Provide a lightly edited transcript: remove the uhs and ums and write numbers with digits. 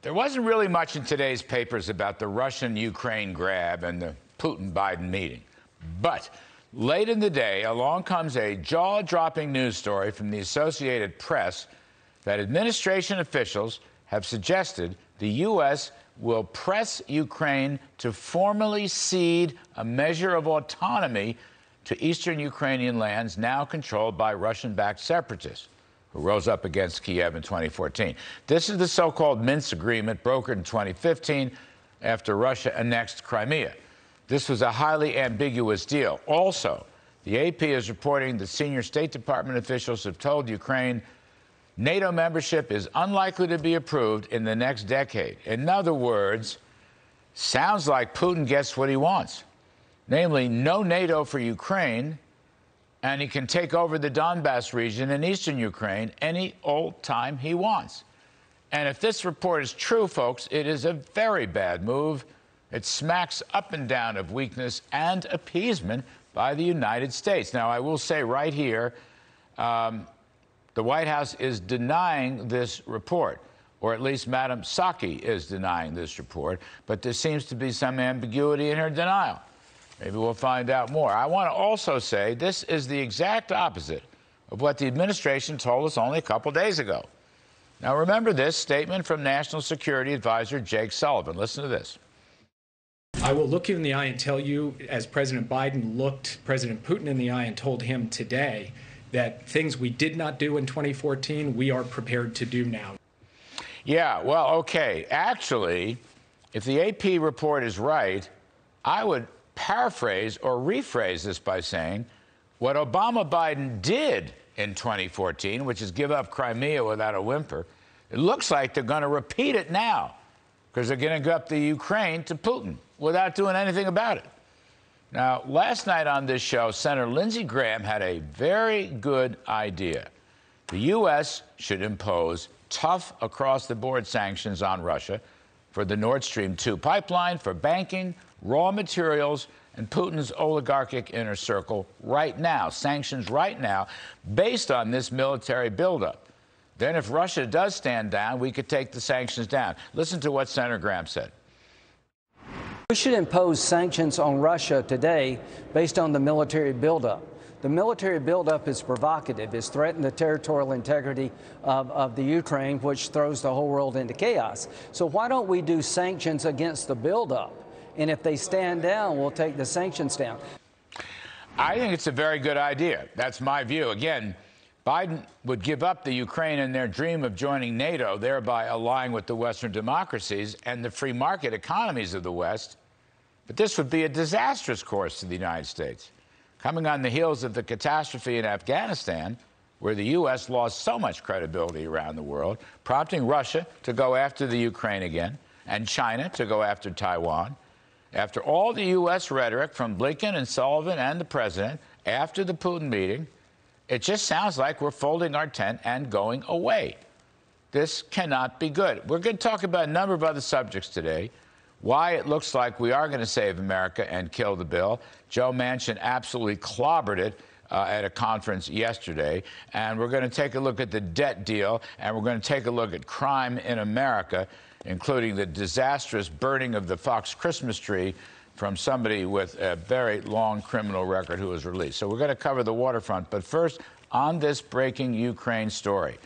There wasn't really much in today's papers about the Russian-Ukraine grab and the Putin-Biden meeting. But late in the day, along comes a jaw-dropping news story from the Associated Press that administration officials have suggested the U.S. will press Ukraine to formally cede a measure of autonomy to Eastern Ukrainian lands now controlled by Russian-backed separatists who rose up against Kiev in 2014. This is the so-called Minsk Agreement brokered in 2015 after Russia annexed Crimea. This was a highly ambiguous deal. Also, the AP is reporting that senior State Department officials have told Ukraine NATO membership is unlikely to be approved in the next decade. In other words, sounds like Putin gets what he wants, namely no NATO for Ukraine, and he can take over the Donbass region in eastern Ukraine any old time he wants. And if this report is true, folks, it is a very bad move. It smacks up and down of weakness and appeasement by the United States. Now, I will say right here, the White House is denying this report, or at least Madam Psaki is denying this report, but there seems to be some ambiguity in her denial. Maybe we'll find out more. I want to also say this is the exact opposite of what the administration told us only a couple days ago. Now, remember this statement from National Security Advisor Jake Sullivan. Listen to this. I will look you in the eye and tell you, as President Biden looked President Putin in the eye and told him today, that things we did not do in 2014, we are prepared to do now. Yeah, well, okay. Actually, if the AP report is right, I would paraphrase or rephrase this by saying what Obama-Biden did in 2014, which is give up Crimea without a whimper, it looks like they're going to repeat it now because they're going to give up the Ukraine to Putin without doing anything about it. Now, last night on this show, Senator Lindsey Graham had a very good idea. The U.S. should impose tough across-the-board sanctions on Russia for the Nord Stream 2 pipeline, for banking, raw materials, and Putin's oligarchic inner circle right now, sanctions right now, based on this military buildup. Then if Russia does stand down, we could take the sanctions down. Listen to what Senator Graham said. We should impose sanctions on Russia today based on the military buildup. The military buildup is provocative. It's threatened the territorial integrity of the Ukraine, which throws the whole world into chaos. So why don't we do sanctions against the buildup? And if they stand down, we'll take the sanctions down. I think it's a very good idea. That's my view. Again, Biden would give up the Ukraine and their dream of joining NATO, thereby allying with the Western democracies and the free market economies of the West. But this would be a disastrous course to the United States, coming on the heels of the catastrophe in Afghanistan, where the U.S. lost so much credibility around the world, prompting Russia to go after the Ukraine again and China to go after Taiwan. After all the U.S. rhetoric from Blinken and Sullivan and the president after the Putin meeting, it just sounds like we're folding our tent and going away. This cannot be good. We're going to talk about a number of other subjects today. Why it looks like we are going to save America and kill the bill. Joe Manchin absolutely clobbered it at a conference yesterday. And we're going to take a look at the debt deal, and we're going to take a look at crime in America, including the disastrous burning of the Fox Christmas tree from somebody with a very long criminal record who was released. So we're going to cover the waterfront. But first, on this breaking Ukraine story,